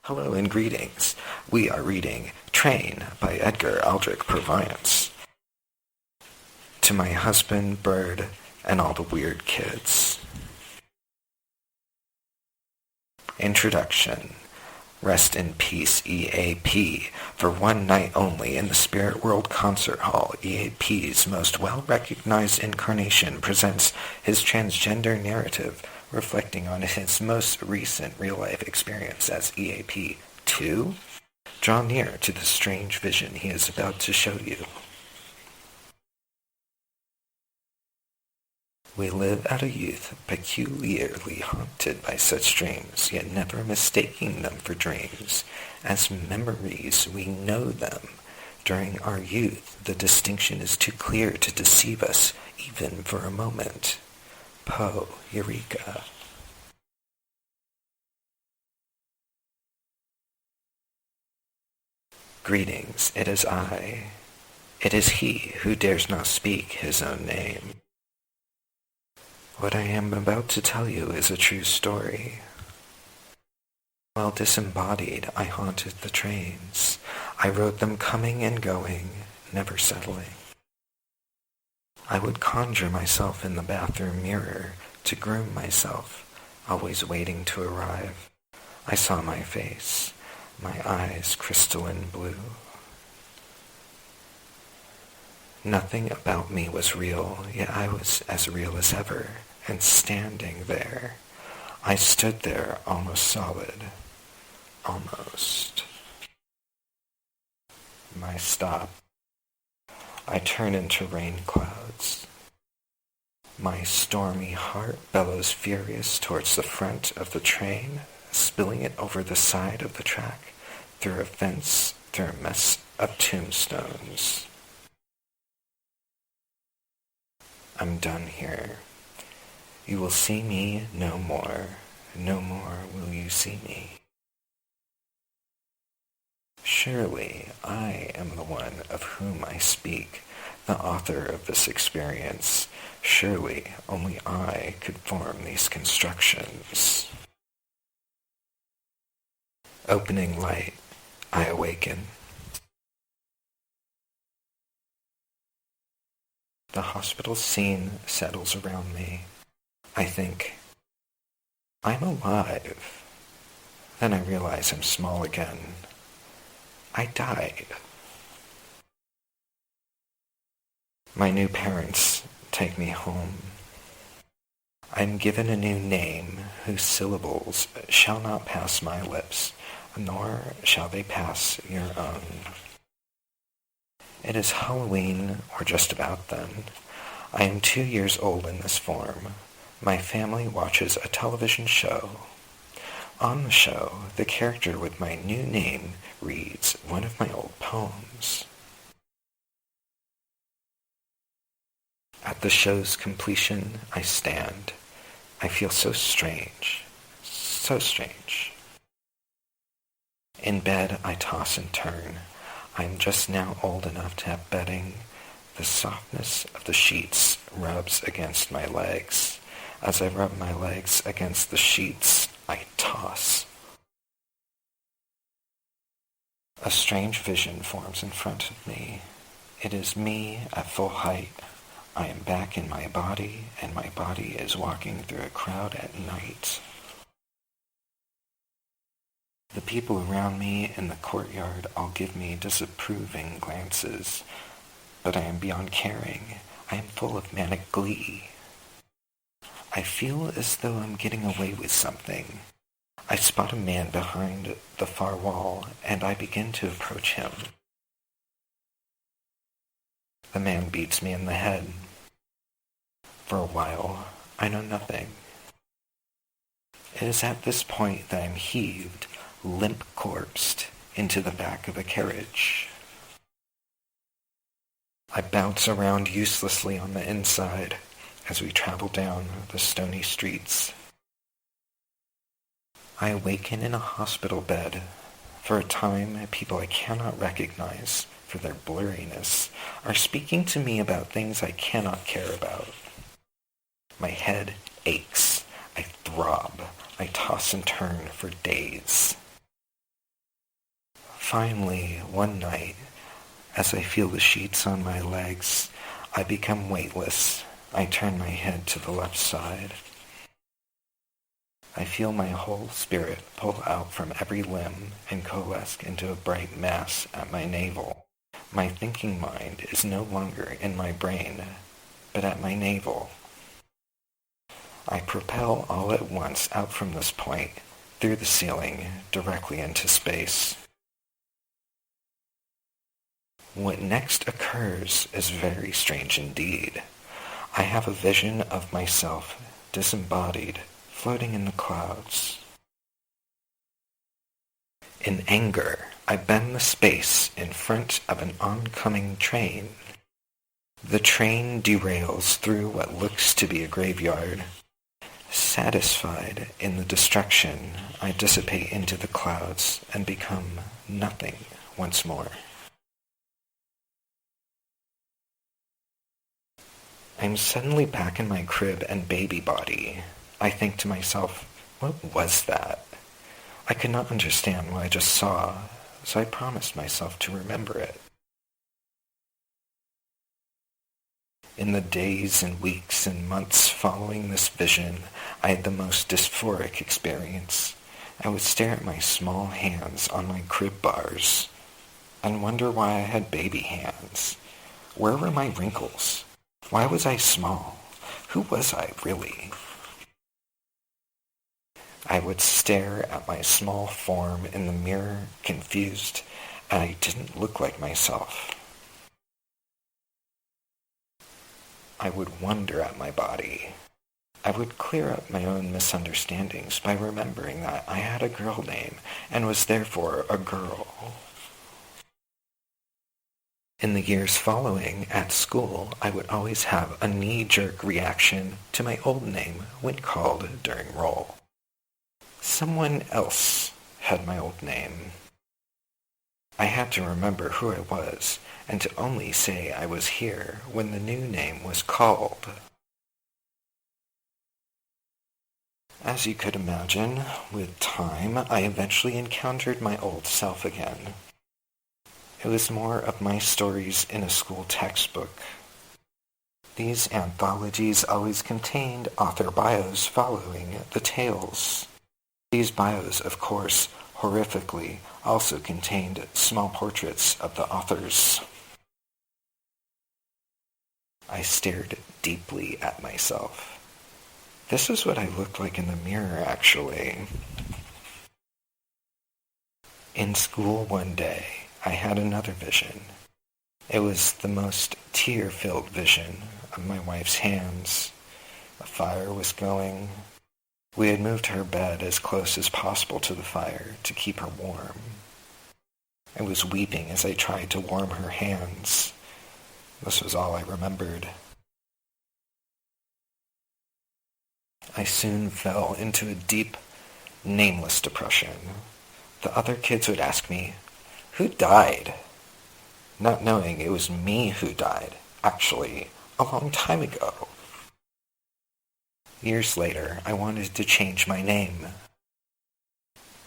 Hello and greetings. We are reading Train by Edgar, Aldric, Purviance. To my husband, Bird, and all the weird kids. Introduction. Rest in peace, EAP. For one night only in the Spirit World Concert Hall, EAP's most well-recognized incarnation presents his transgender narrative, reflecting on his most recent real-life experience as EAP. 2. Draw near to the strange vision he is about to show you. We live at a youth peculiarly haunted by such dreams, yet never mistaking them for dreams. As memories, we know them. During our youth, the distinction is too clear to deceive us, even for a moment. Poe, Eureka. Greetings, it is I. It is he who dares not speak his own name. What I am about to tell you is a true story. While disembodied, I haunted the trains. I rode them coming and going, never settling. I would conjure myself in the bathroom mirror to groom myself, always waiting to arrive. I saw my face, my eyes crystalline blue. Nothing about me was real, yet I was as real as ever, and standing there, I stood there almost solid. Almost. My stop. I turn into rain clouds. My stormy heart bellows furious towards the front of the train, spilling it over the side of the track, through a fence, through a mess of tombstones. I'm done here. You will see me no more. No more will you see me. Surely I am the one of whom I speak, the author of this experience. Surely only I could form these constructions. Opening light, I awaken. The hospital scene settles around me. I think, I'm alive. Then I realize I'm small again. I died. My new parents take me home. I'm given a new name whose syllables shall not pass my lips, nor shall they pass your own. It is Halloween, or just about then. I am 2 years old in this form. My family watches a television show. On the show, the character with my new name reads one of my old poems. At the show's completion, I stand. I feel so strange. So strange. In bed, I toss and turn. I am just now old enough to have bedding. The softness of the sheets rubs against my legs. As I rub my legs against the sheets, I toss. A strange vision forms in front of me. It is me at full height. I am back in my body, and my body is walking through a crowd at night. The people around me in the courtyard all give me disapproving glances, but I am beyond caring. I am full of manic glee. I feel as though I'm getting away with something. I spot a man behind the far wall, and I begin to approach him. The man beats me in the head. For a while, I know nothing. It is at this point that I'm heaved, limp-corpsed, into the back of a carriage. I bounce around uselessly on the inside as we travel down the stony streets. I awaken in a hospital bed. For a time, people I cannot recognize for their blurriness are speaking to me about things I cannot care about. My head aches. I throb. I toss and turn for days. finally, one night, as I feel the sheets on my legs, I become weightless. I turn my head to the left side. I feel my whole spirit pull out from every limb and coalesce into a bright mass at my navel. My thinking mind is no longer in my brain, but at my navel. I propel all at once out from this point, through the ceiling, directly into space. What next occurs is very strange indeed. I have a vision of myself, disembodied, floating in the clouds. In anger, I bend the space in front of an oncoming train. The train derails through what looks to be a graveyard. Satisfied in the destruction, I dissipate into the clouds and become nothing once more. I'm suddenly back in my crib and baby body. I think to myself, what was that? I could not understand what I just saw, so I promised myself to remember it. In the days and weeks and months following this vision, I had the most dysphoric experience. I would stare at my small hands on my crib bars and wonder why I had baby hands. Where were my wrinkles? Why was I small? Who was I really? I would stare at my small form in the mirror, confused, and I didn't look like myself. I would wonder at my body. I would clear up my own misunderstandings by remembering that I had a girl name and was therefore a girl. In the years following, at school, I would always have a knee-jerk reaction to my old name when called during roll. Someone else had my old name. I had to remember who I was, and to only say I was here when the new name was called. As you could imagine, with time, I eventually encountered my old self again. It was more of my stories in a school textbook. These anthologies always contained author bios following the tales. These bios, of course, horrifically, also contained small portraits of the authors. I stared deeply at myself. This is what I looked like in the mirror, actually. In school one day, I had another vision. It was the most tear-filled vision of my wife's hands. A fire was going. We had moved her bed as close as possible to the fire to keep her warm. I was weeping as I tried to warm her hands. This was all I remembered. I soon fell into a deep, nameless depression. The other kids would ask me, "Who died?" Not knowing it was me who died, actually, a long time ago. Years later, I wanted to change my name,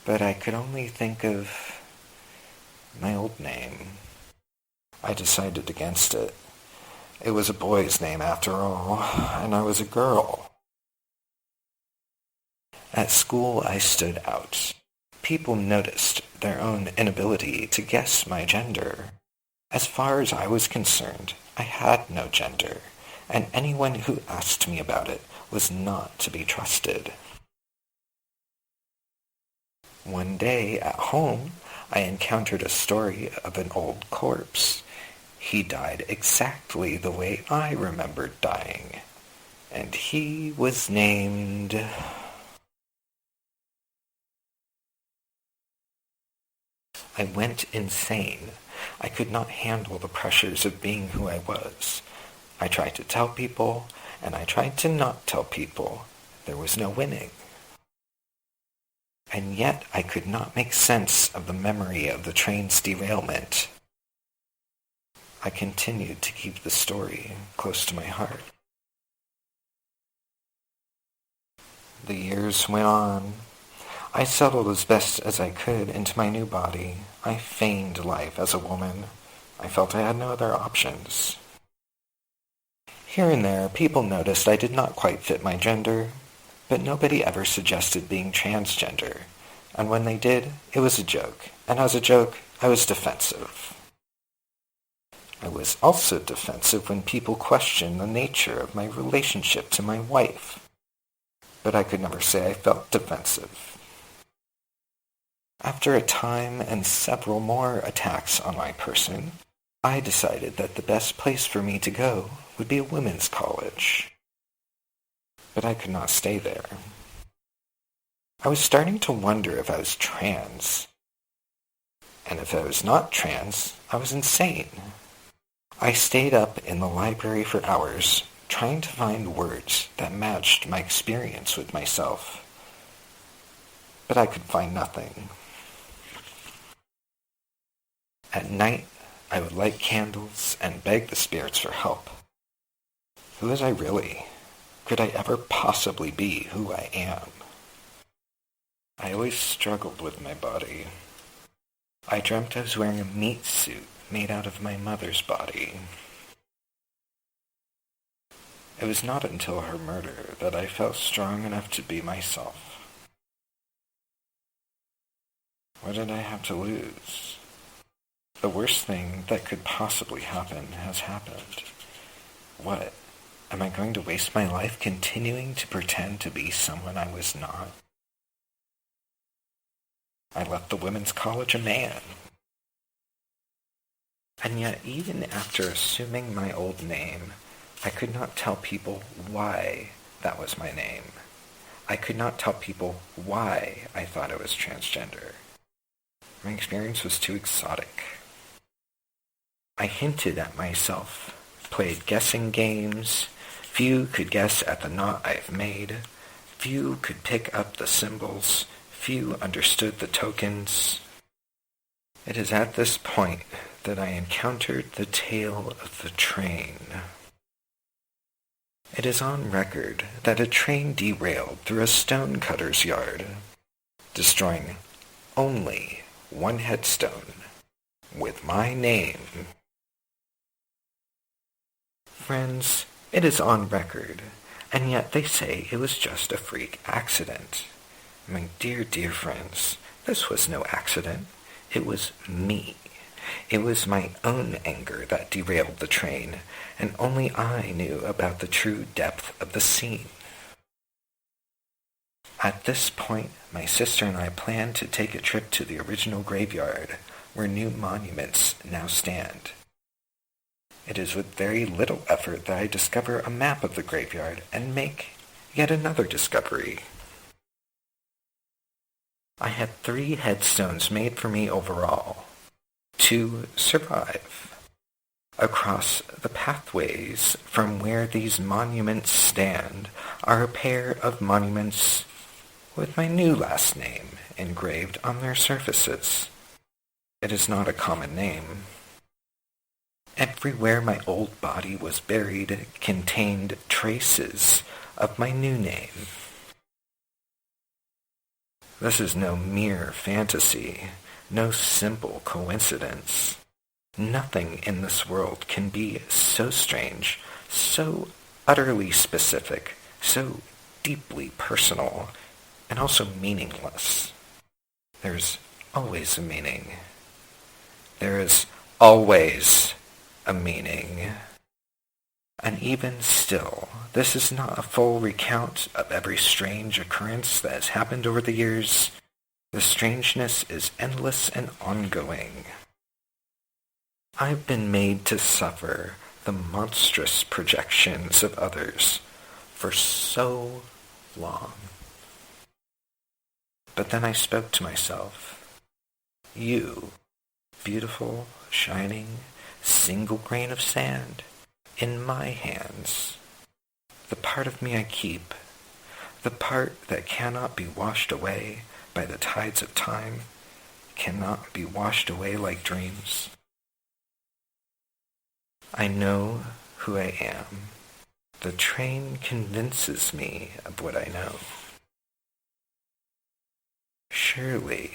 but I could only think of my old name. I decided against it. It was a boy's name after all, and I was a girl. At school, I stood out. People noticed their own inability to guess my gender. As far as I was concerned, I had no gender, and anyone who asked me about it was not to be trusted. One day at home, I encountered a story of an old corpse. He died exactly the way I remembered dying, and he was named... I went insane. I could not handle the pressures of being who I was. I tried to tell people, and I tried to not tell people. There was no winning. And yet I could not make sense of the memory of the train's derailment. I continued to keep the story close to my heart. The years went on. I settled as best as I could into my new body. I feigned life as a woman. I felt I had no other options. Here and there, people noticed I did not quite fit my gender, but nobody ever suggested being transgender, and when they did, it was a joke, and as a joke, I was defensive. I was also defensive when people questioned the nature of my relationship to my wife, but I could never say I felt defensive. After a time and several more attacks on my person, I decided that the best place for me to go would be a women's college. But I could not stay there. I was starting to wonder if I was trans. And if I was not trans, I was insane. I stayed up in the library for hours, trying to find words that matched my experience with myself. But I could find nothing. At night, I would light candles and beg the spirits for help. Who was I really? Could I ever possibly be who I am? I always struggled with my body. I dreamt I was wearing a meat suit made out of my mother's body. It was not until her murder that I felt strong enough to be myself. What did I have to lose? The worst thing that could possibly happen has happened. What? Am I going to waste my life continuing to pretend to be someone I was not? I left the women's college a man. And yet, even after assuming my old name, I could not tell people why that was my name. I could not tell people why I thought I was transgender. My experience was too exotic. I hinted at myself, played guessing games. Few could guess at the knot I've made. Few could pick up the symbols. Few understood the tokens. It is at this point that I encountered the tail of the train. It is on record that a train derailed through a stonecutter's yard, destroying only one headstone with my name. Friends, it is on record, and yet they say it was just a freak accident. My dear, dear friends, this was no accident. It was me. It was my own anger that derailed the train, and only I knew about the true depth of the scene. At this point, my sister and I planned to take a trip to the original graveyard, where new monuments now stand. It is with very little effort that I discover a map of the graveyard and make yet another discovery. I had 3 headstones made for me overall. 2 survive. Across the pathways from where these monuments stand are a pair of monuments with my new last name engraved on their surfaces. It is not a common name. Everywhere my old body was buried contained traces of my new name. This is no mere fantasy, no simple coincidence. Nothing in this world can be so strange, so utterly specific, so deeply personal, and also meaningless. There's always a meaning. There is always a meaning. And even still, this is not a full recount of every strange occurrence that has happened over the years. The strangeness is endless and ongoing. I've been made to suffer the monstrous projections of others for so long. But then I spoke to myself. You, beautiful, shining, single grain of sand, in my hands. The part of me I keep, the part that cannot be washed away by the tides of time, cannot be washed away like dreams. I know who I am. The train convinces me of what I know. Surely,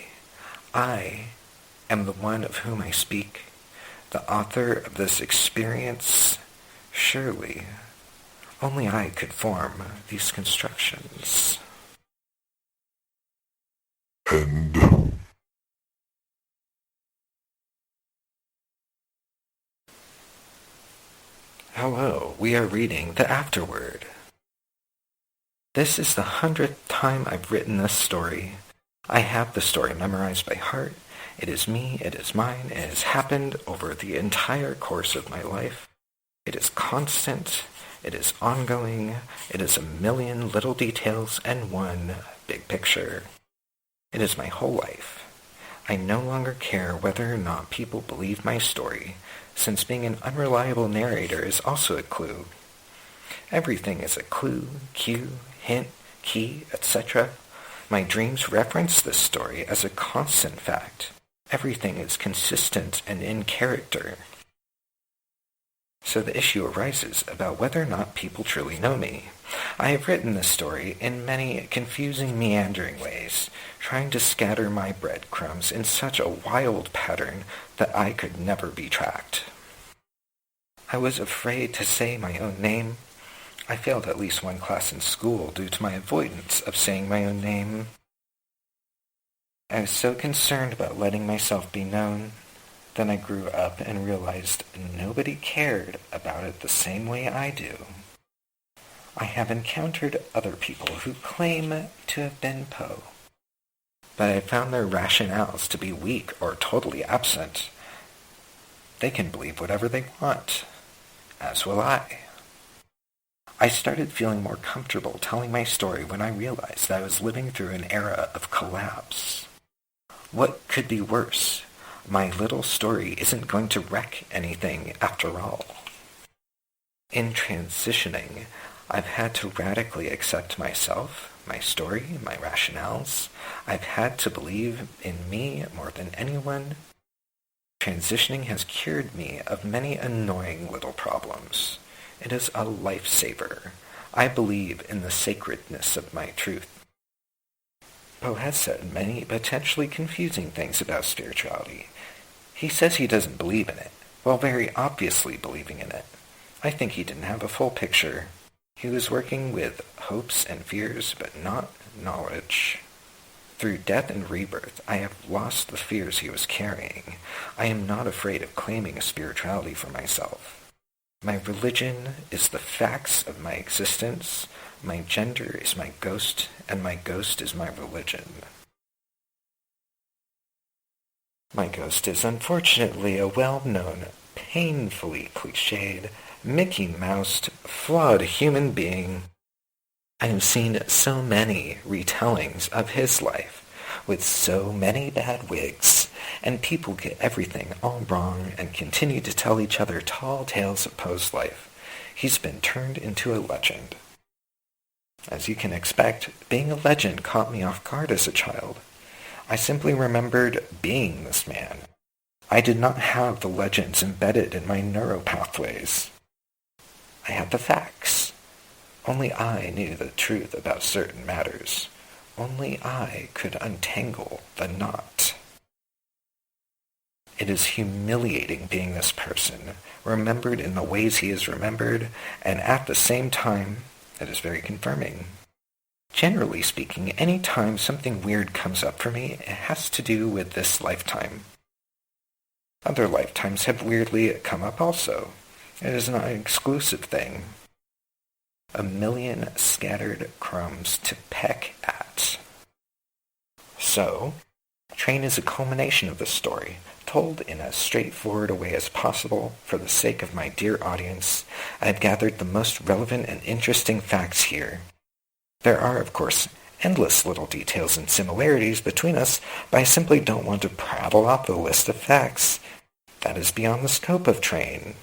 I am the one of whom I speak, the author of this experience. Surely, only I could form these constructions. End. Hello, we are reading the afterword. This is the 100th time I've written this story. I have the story memorized by heart. It is me, it is mine, it has happened over the entire course of my life. It is constant, it is ongoing, it is a million little details and one big picture. It is my whole life. I no longer care whether or not people believe my story, since being an unreliable narrator is also a clue. Everything is a clue, cue, hint, key, etc. My dreams reference this story as a constant fact. Everything is consistent and in character. So the issue arises about whether or not people truly know me. I have written this story in many confusing, meandering ways, trying to scatter my breadcrumbs in such a wild pattern that I could never be tracked. I was afraid to say my own name. I failed at least one class in school due to my avoidance of saying my own name. I was so concerned about letting myself be known. Then I grew up and realized nobody cared about it the same way I do. I have encountered other people who claim to have been Poe, but I found their rationales to be weak or totally absent. They can believe whatever they want, as will I. I started feeling more comfortable telling my story when I realized that I was living through an era of collapse. What could be worse? My little story isn't going to wreck anything after all. In transitioning, I've had to radically accept myself, my story, my rationales. I've had to believe in me more than anyone. Transitioning has cured me of many annoying little problems. It is a lifesaver. I believe in the sacredness of my truth. Poe has said many potentially confusing things about spirituality. He says he doesn't believe in it, while very obviously believing in it. I think he didn't have a full picture. He was working with hopes and fears, but not knowledge. Through death and rebirth, I have lost the fears he was carrying. I am not afraid of claiming a spirituality for myself. My religion is the facts of my existence. My gender is my ghost, and my ghost is my religion. My ghost is unfortunately a well-known, painfully cliched, Mickey Moused, flawed human being. I have seen so many retellings of his life, with so many bad wigs, and people get everything all wrong and continue to tell each other tall tales of Poe's life. He's been turned into a legend. As you can expect, being a legend caught me off guard as a child. I simply remembered being this man. I did not have the legends embedded in my neural pathways. I had the facts. Only I knew the truth about certain matters. Only I could untangle the knot. It is humiliating being this person, remembered in the ways he is remembered, and at the same time, it is very confirming. Generally speaking, any time something weird comes up for me, it has to do with this lifetime. Other lifetimes have weirdly come up also. It is not an exclusive thing. A million scattered crumbs to peck at. So, Train is a culmination of the story, told in as straightforward a way as possible for the sake of my dear audience. I have gathered the most relevant and interesting facts here. There are, of course, endless little details and similarities between us, but I simply don't want to prattle off a list of facts. That is beyond the scope of Train.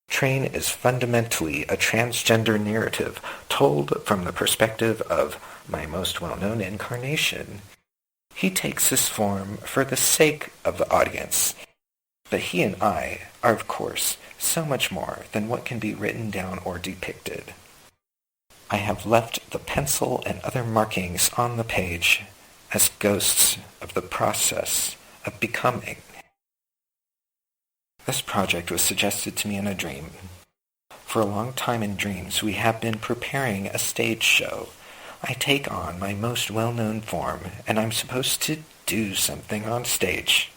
Train is fundamentally a transgender narrative told from the perspective of my most well-known incarnation. He takes this form for the sake of the audience, but he and I are, of course, so much more than what can be written down or depicted. I have left the pencil and other markings on the page. as ghosts of the process of becoming. This project was suggested to me in a dream. For a long time in dreams, we have been preparing a stage show. I take on my most well-known form, and I'm supposed to do something on stage.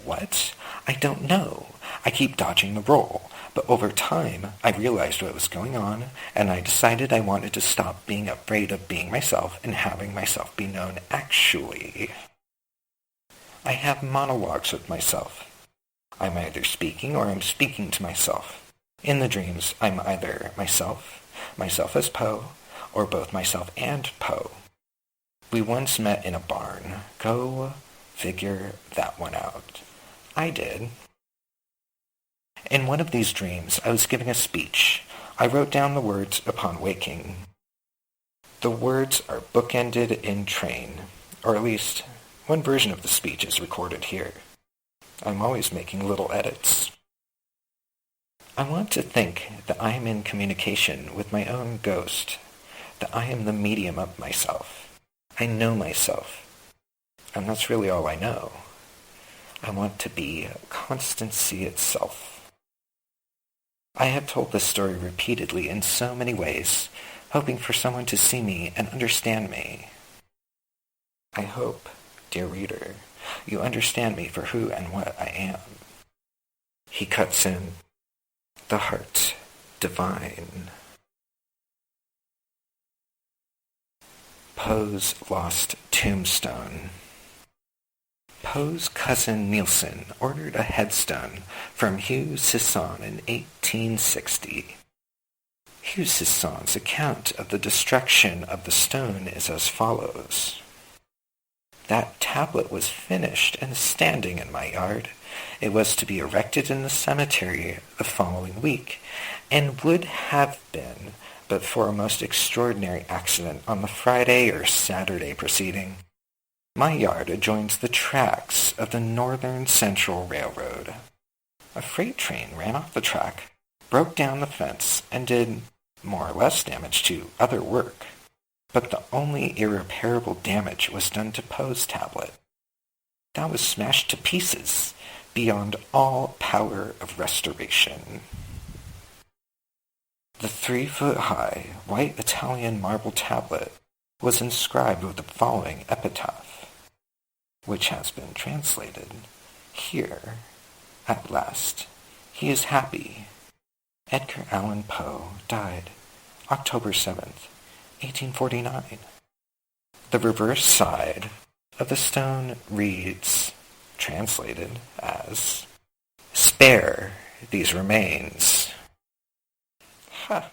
What? I don't know. I keep dodging the role, but over time, I realized what was going on, and I decided I wanted to stop being afraid of being myself and having myself be known actually. I have monologues with myself. I'm either speaking or I'm speaking to myself. In the dreams, I'm either myself as Poe, or both myself and Poe. We once met in a barn. Go figure that one out. I did. In one of these dreams, I was giving a speech. I wrote down the words upon waking. The words are bookended in train, or at least one version of the speech is recorded here. I'm always making little edits. I want to think that I am in communication with my own ghost, that I am the medium of myself. I know myself, and that's really all I know. I want to be constancy itself. I have told this story repeatedly in so many ways, hoping for someone to see me and understand me. I hope, dear reader, you understand me for who and what I am. He cuts in, the heart divine. Poe's lost tombstone. Poe's cousin Nielsen ordered a headstone from Hugh Sisson in 1860. Hugh Sisson's account of the destruction of the stone is as follows. That tablet was finished and standing in my yard. It was to be erected in the cemetery the following week, and would have been but for a most extraordinary accident on the Friday or Saturday preceding. My yard adjoins the tracks of the Northern Central Railroad. A freight train ran off the track, broke down the fence, and did more or less damage to other work. But the only irreparable damage was done to Poe's tablet. That was smashed to pieces, beyond all power of restoration. The 3-foot-high, white Italian marble tablet was inscribed with the following epitaph, which has been translated. Here, at last, he is happy. Edgar Allan Poe died October 7th, 1849. The reverse side of the stone reads, translated as, "Spare these remains." Ha!